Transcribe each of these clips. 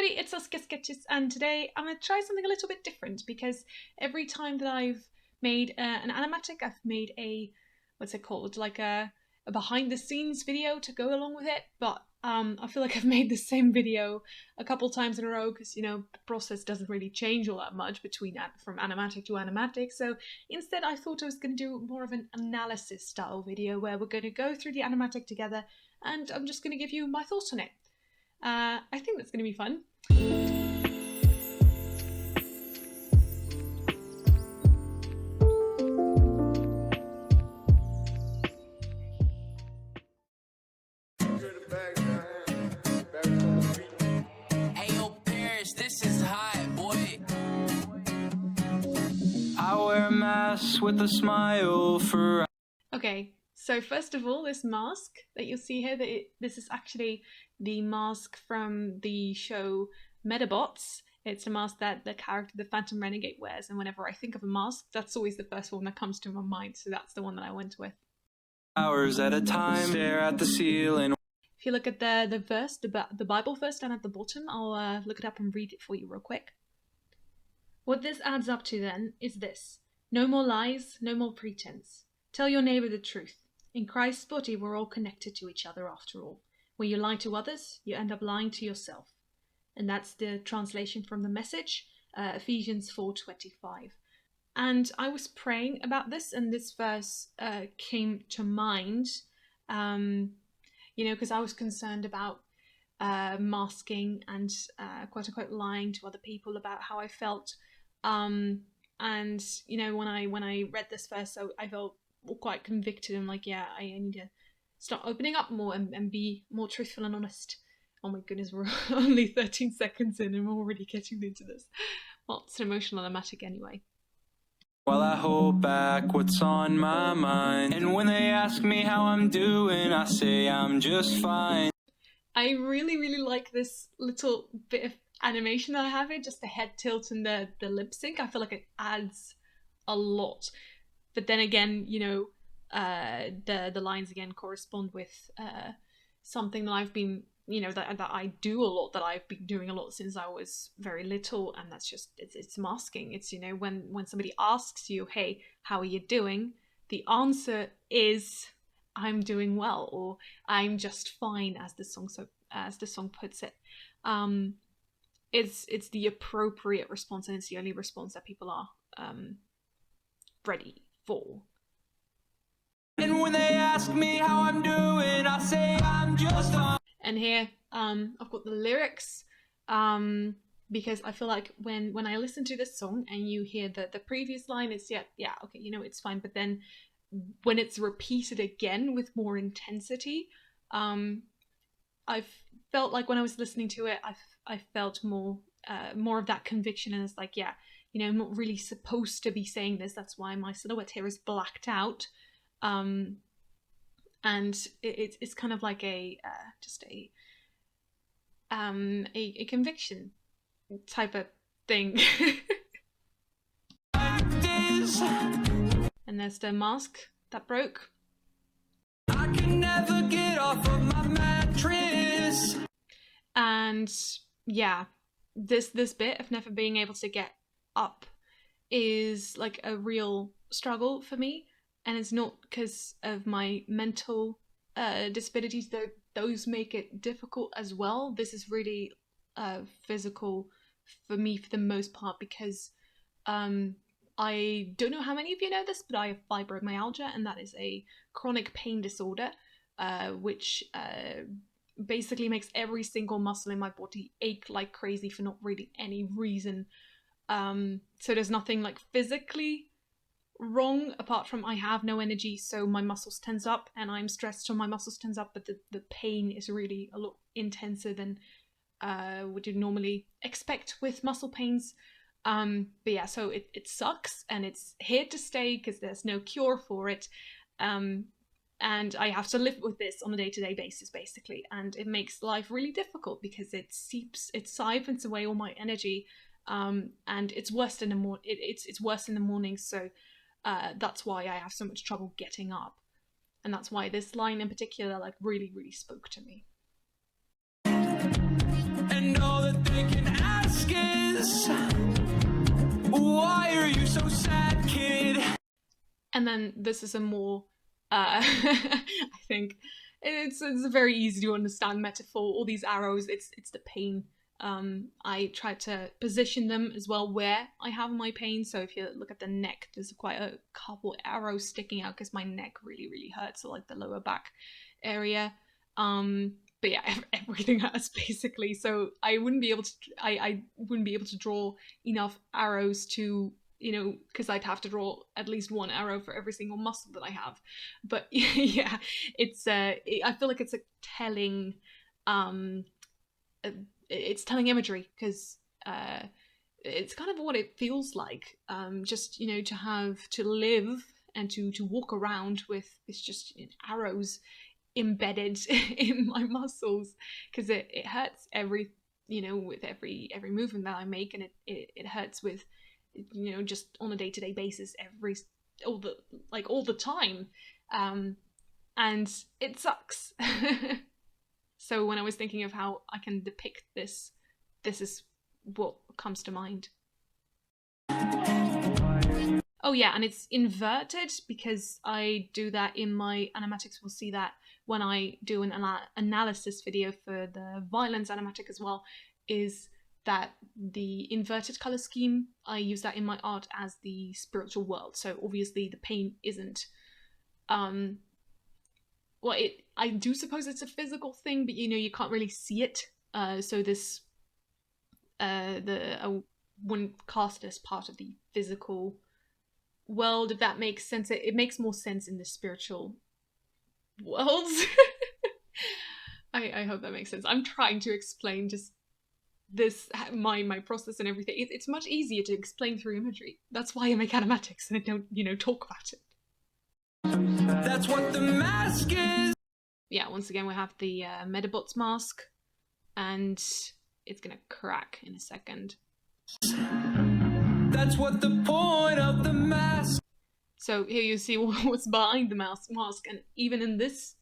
everybody, it's SaskiaSketches, and today I'm going to try something a little bit different because every time that I've made an animatic, I've made a, what's it called, like a behind the scenes video to go along with it, but I feel like I've made the same video a couple times in a row because, you know, the process doesn't really change all that much from animatic to animatic. So instead I thought I was going to do more of an analysis style video where we're going to go through the animatic together and I'm just going to give you my thoughts on it. I think that's going to be fun. This is hot, boy. I wear a mask with a smile for. Okay, so first of all, this mask that you'll see here, this is actually the mask from the show Medabots. It's a mask that the character, the Phantom Renegade, wears, and whenever I think of a mask, that's always the first one that comes to my mind, so that's the one that I went with. Hours at a time, stare at the ceiling. If you look at the verse, the Bible verse down at the bottom, I'll look it up and read it for you real quick. What this adds up to then is this: no more lies, no more pretense. Tell your neighbor the truth. In Christ's body, we're all connected to each other after all. When you lie to others, you end up lying to yourself. And that's the translation from the Message, Ephesians 4:25. And I was praying about this, and this verse came to mind. You know, because I was concerned about masking and quote unquote lying to other people about how I felt. And you know, when I read this verse, so I felt quite convicted and like, yeah, I need to start opening up more and be more truthful and honest. Oh my goodness, we're only 13 seconds in and we're already getting into this. Well, it's an emotional animatic anyway. While I hold back what's on my mind, and when they ask me how I'm doing, I say I'm just fine. I really like this little bit of animation that I have here, just the head tilt and the lip sync. I feel like it adds a lot. But then again, you know, the lines again correspond with something that I've been, you know, that I do a lot, that I've been doing a lot since I was very little, and that's just, it's masking. It's, you know, when somebody asks you, hey, how are you doing? The answer is, I'm doing well, or I'm just fine, as the song puts it. It's the appropriate response, and it's the only response that people are ready for. And when they ask me how I'm doing, I say I'm just fine. And here, I've got the lyrics, because I feel like when I listen to this song and you hear the previous line, it's yeah, okay, you know, it's fine. But then when it's repeated again with more intensity, I've felt like when I was listening to it, I felt more of that conviction, and it's like, yeah, you know, I'm not really supposed to be saying this. That's why my silhouette here is blacked out. And it's kind of like just a conviction type of thing. And there's the mask that broke. I can never get off of my mattress. And yeah, this bit of never being able to get up is like a real struggle for me. And it's not because of my mental disabilities, though those make it difficult as well. This is really physical for me for the most part, because I don't know how many of you know this, but I have fibromyalgia, and that is a chronic pain disorder, which basically makes every single muscle in my body ache like crazy for not really any reason. So there's nothing like physically wrong apart from I have no energy, so my muscles tense up, and I'm stressed, so my muscles tense up, but the pain is really a lot intenser than would you normally expect with muscle pains. But yeah, so it sucks, and it's here to stay because there's no cure for it, and I have to live with this on a day-to-day basis basically, and it makes life really difficult because it siphons away all my energy, and it's worse in the it's worse in the morning, so that's why I have so much trouble getting up. And that's why this line in particular like really spoke to me. And all the they can ask is, why are you so sad, kid? And then this is a more, I think, it's a very easy to understand metaphor. All these arrows, it's the pain. I tried to position them as well where I have my pain. So if you look at the neck, there's quite a couple arrows sticking out because my neck really hurts, so like the lower back area. But yeah, everything hurts basically. So I wouldn't be able to, I wouldn't be able to draw enough arrows to, you know, because I'd have to draw at least one arrow for every single muscle that I have. But yeah, it's I feel like it's a telling, it's telling imagery, because it's kind of what it feels like, just, you know, to live and to walk around with it's just arrows embedded in my muscles, because it hurts every, you know, with every movement that I make, and it hurts with, you know, just on a day-to-day basis, all the time, and it sucks. So when I was thinking of how I can depict this is what comes to mind. Oh yeah, and it's inverted because I do that in my animatics. We'll see that when I do an analysis video for the violence animatic as well, is that the inverted color scheme, I use that in my art as the spiritual world. So obviously the pain isn't, well, I do suppose it's a physical thing, but you know, you can't really see it. So this, I wouldn't cast it as part of the physical world, if that makes sense. It makes more sense in the spiritual worlds. I hope that makes sense. I'm trying to explain just this, my process and everything. It's much easier to explain through imagery. That's why I make animatics and I don't, you know, talk about it. That's what the mask is. Yeah, once again we have the Medabots mask, and it's gonna crack in a second. That's what the point of the mask. So here you see what's behind the mask, and even in this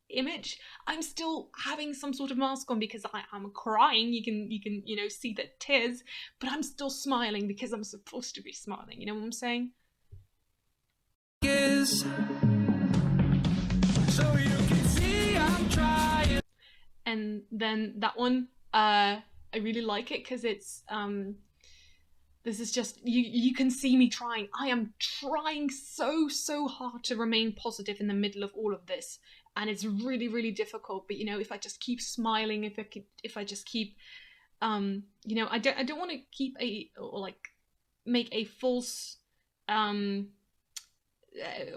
image, I'm still having some sort of mask on because I'm crying. You can you know, see the tears, but I'm still smiling because I'm supposed to be smiling. You know what I'm saying? Is so you can see I'm trying. And then that one, I really like it because it's this is just, you can see me trying. I am trying so hard to remain positive in the middle of all of this, and it's really difficult. But you know, if I just keep smiling, if I just keep you know, I don't want to keep or like make a false or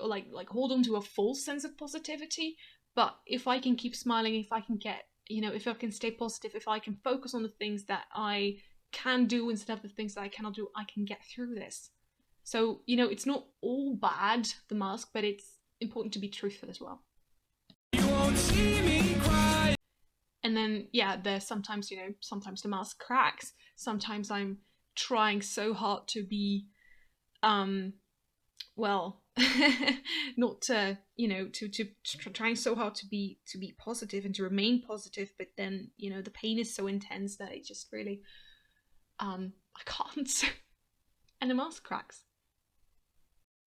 like hold on to a false sense of positivity. But if I can keep smiling, if I can get, you know, if I can stay positive, if I can focus on the things that I can do instead of the things that I cannot do, I can get through this. So, you know, it's not all bad, the mask, but it's important to be truthful as well. You won't see me cry. And then, yeah, there's sometimes, you know, sometimes the mask cracks. Sometimes I'm trying so hard to be, well, not to, you know, to trying so hard to be positive and to remain positive, but then, you know, the pain is so intense that it just really, I can't. And the mask cracks.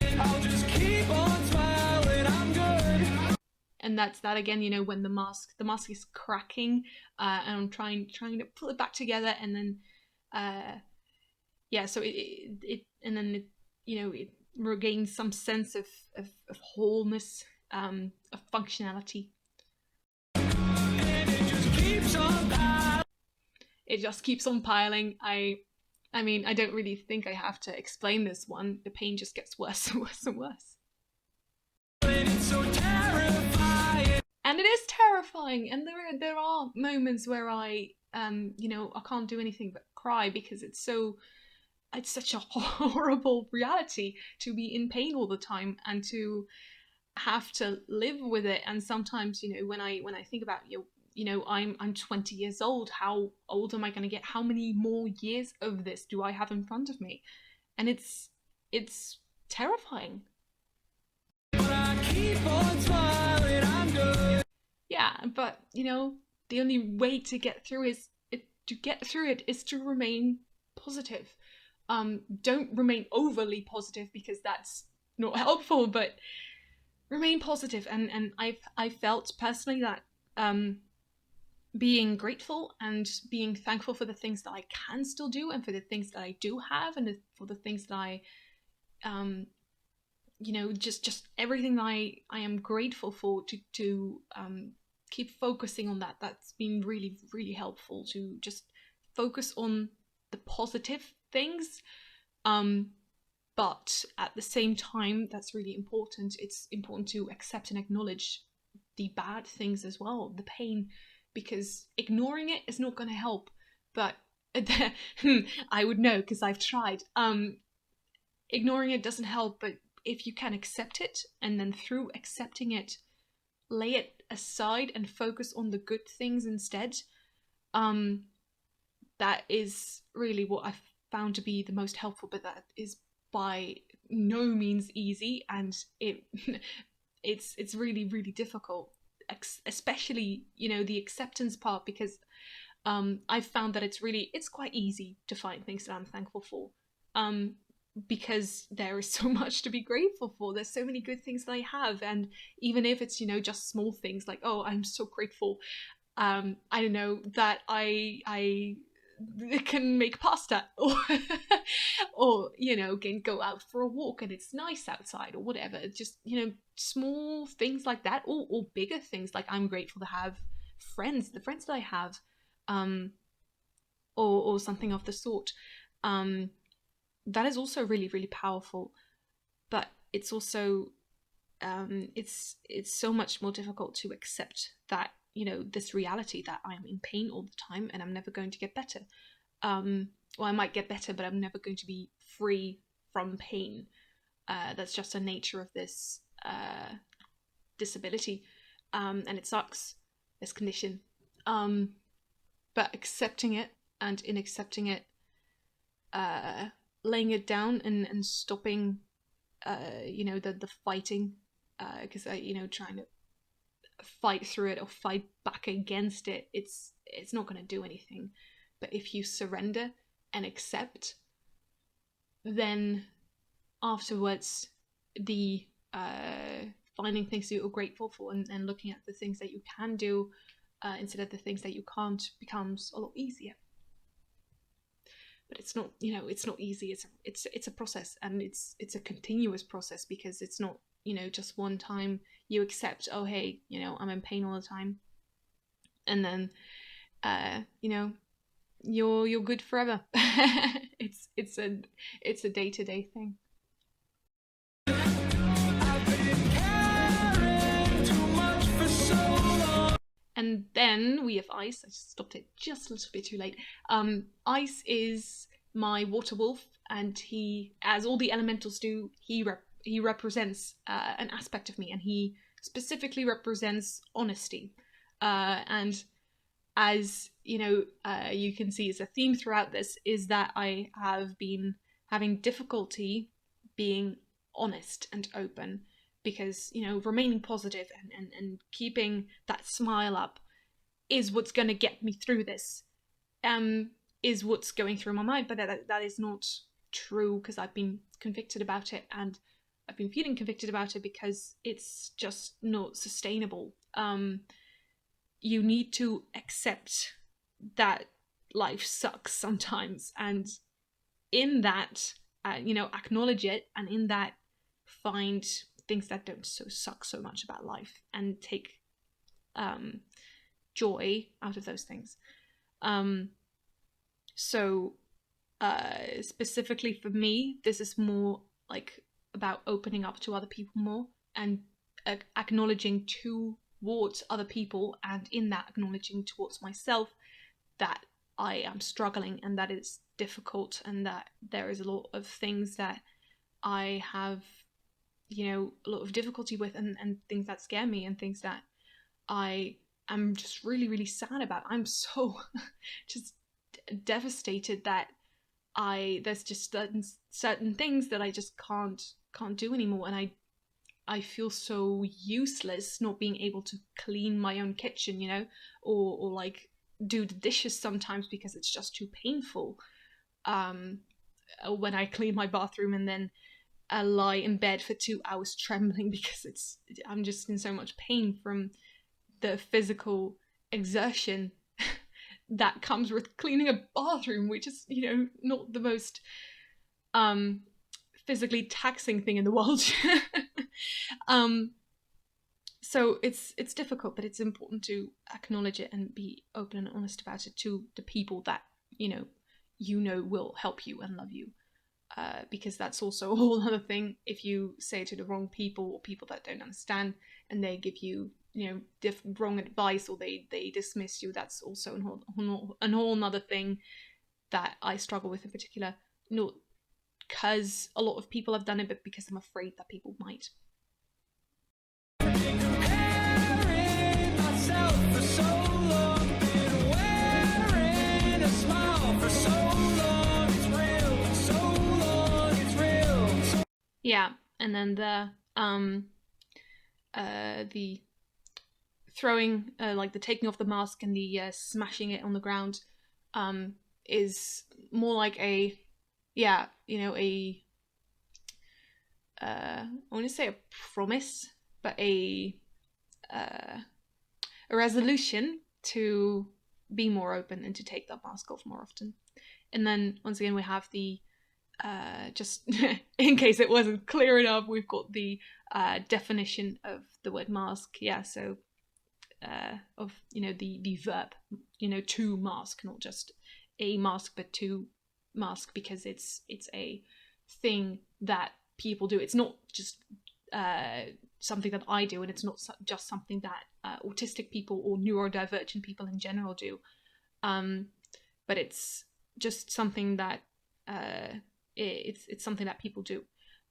I'll just keep on smiling, I'm good. And that's that again, you know, when the mask is cracking, and I'm trying to pull it back together, and then yeah, so it and then it, you know, it regains some sense of wholeness, of functionality. And it just keeps on piling. It just keeps on piling. I mean, I don't really think I have to explain this one. The pain just gets worse and worse and worse. And it's so terrifying. And it is terrifying. And there are moments where I, you know, I can't do anything but cry because it's such a horrible reality to be in pain all the time and to have to live with it. And sometimes, you know, when I think about, you know, I'm 20 years old. How old am I going to get? How many more years of this do I have in front of me? And it's terrifying. But I keep on smiling, I'm good. Yeah, but you know, the only way to get through is get through it is to remain positive. Don't remain overly positive, because that's not helpful, but remain positive. And I felt personally that being grateful and being thankful for the things that I can still do, and for the things that I do have, and for the things that I just everything that I am grateful for, to keep focusing on that. That's been really, really helpful, to just focus on the positive things. But at the same time, that's really important. It's important to accept and acknowledge the bad things as well, the pain, because ignoring it is not going to help. But I would know, because I've tried. Ignoring it doesn't help, but if you can accept it, and then through accepting it, lay it aside and focus on the good things instead, that is really what I've found to be the most helpful. But that is by no means easy, and it's really, really difficult, especially the acceptance part, because I've found that it's quite easy to find things that I'm thankful for, because there is so much to be grateful for. There's so many good things that I have, and even if it's just small things, like, oh, I'm so grateful, I don't know, that I can make pasta, or can go out for a walk and it's nice outside, or whatever. Just small things like that, or bigger things, like I'm grateful to have the friends that I have, or something of the sort. That is also really, really powerful. But it's also it's so much more difficult to accept that this reality, that I'm in pain all the time and I'm never going to get better. Well, I might get better, but I'm never going to be free from pain. That's just the nature of this disability, and it sucks, this condition. But accepting it, and in accepting it, laying it down and stopping, the fighting, because trying to fight through it or fight back against it, it's not going to do anything. But if you surrender and accept, then afterwards, the finding things that you're grateful for, and looking at the things that you can do instead of the things that you can't, becomes a lot easier. But it's not easy. It's a process, and it's a continuous process, because it's not just one time you accept, oh hey, I'm in pain all the time, and then you're good forever. It's a day-to-day thing. And then we have Ice. I just stopped it just a little bit too late. Ice is my water wolf, and he, as all the elementals do, he represents an aspect of me, and he specifically represents honesty. And as you can see, as a theme throughout this, is that I have been having difficulty being honest and open, because remaining positive and keeping that smile up is what's going to get me through this, is what's going through my mind. But that is not true, because I've been convicted about it, and I've been feeling convicted about it, because it's just not sustainable. You need to accept that life sucks sometimes, and in that acknowledge it, and in that find things that don't suck so much about life, and take joy out of those things. So specifically for me, this is more like about opening up to other people more, and acknowledging towards other people, and in that acknowledging towards myself that I am struggling, and that it's difficult, and that there is a lot of things that I have a lot of difficulty with, and things that scare me, and things that I am just really, really sad about. I'm so just devastated that there's just certain things that I just can't do anymore, and I feel so useless not being able to clean my own kitchen, or like do the dishes sometimes because it's just too painful. When I clean my bathroom and then I lie in bed for 2 hours trembling because I'm just in so much pain from the physical exertion that comes with cleaning a bathroom, which is, not the most physically taxing thing in the world. So it's difficult, but it's important to acknowledge it and be open and honest about it to the people that will help you and love you. Because that's also a whole other thing. If you say it to the wrong people or people that don't understand and they give you, wrong advice or they dismiss you, that's also a whole other thing that I struggle with in particular. Not because a lot of people have done it, but because I'm afraid that people might. Yeah, and then the throwing, like the taking off the mask and the smashing it on the ground, is more like I want to say a promise, but a resolution to be more open and to take that mask off more often. And then once again we have the just in case it wasn't clear enough, we've got the definition of the word mask. Yeah, so of the verb, to mask, not just a mask but to mask, because it's a thing that people do. It's not just something that I do, and it's not just something that autistic people or neurodivergent people in general do, but it's just something that it's something that people do,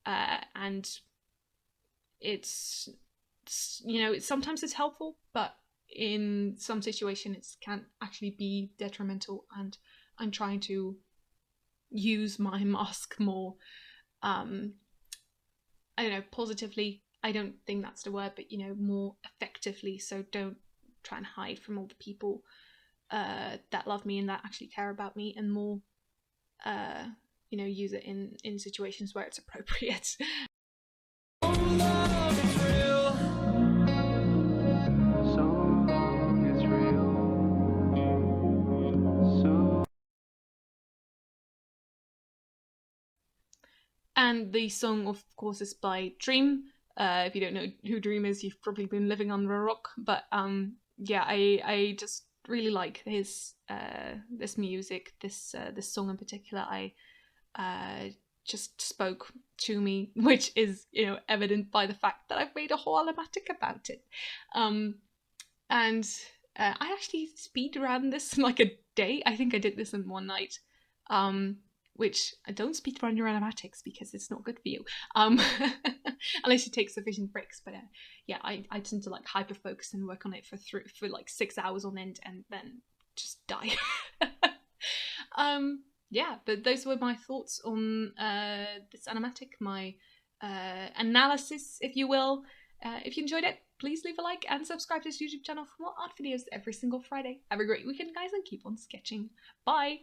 and it's sometimes it's helpful, but in some situations it can actually be detrimental, and I'm trying to use my mask more, I don't know, positively. I don't think that's the word, but more effectively. So don't try and hide from all the people that love me and that actually care about me, and more use it in situations where it's appropriate. And the song, of course, is by Dream. If you don't know who Dream is, you've probably been living under a rock. But I just really like his this music, this song in particular. I just spoke to me, which is evident by the fact that I've made a whole animatic about it. And I actually speedran this in like a day. I think I did this in one night. Which I don't speedrun your animatics because it's not good for you, unless you take sufficient breaks. But I tend to like hyper focus and work on it for like 6 hours on end and then just die. But those were my thoughts on this animatic, my analysis, if you will. If you enjoyed it, please leave a like and subscribe to this YouTube channel for more art videos every single Friday. Have a great weekend, guys, and keep on sketching. Bye!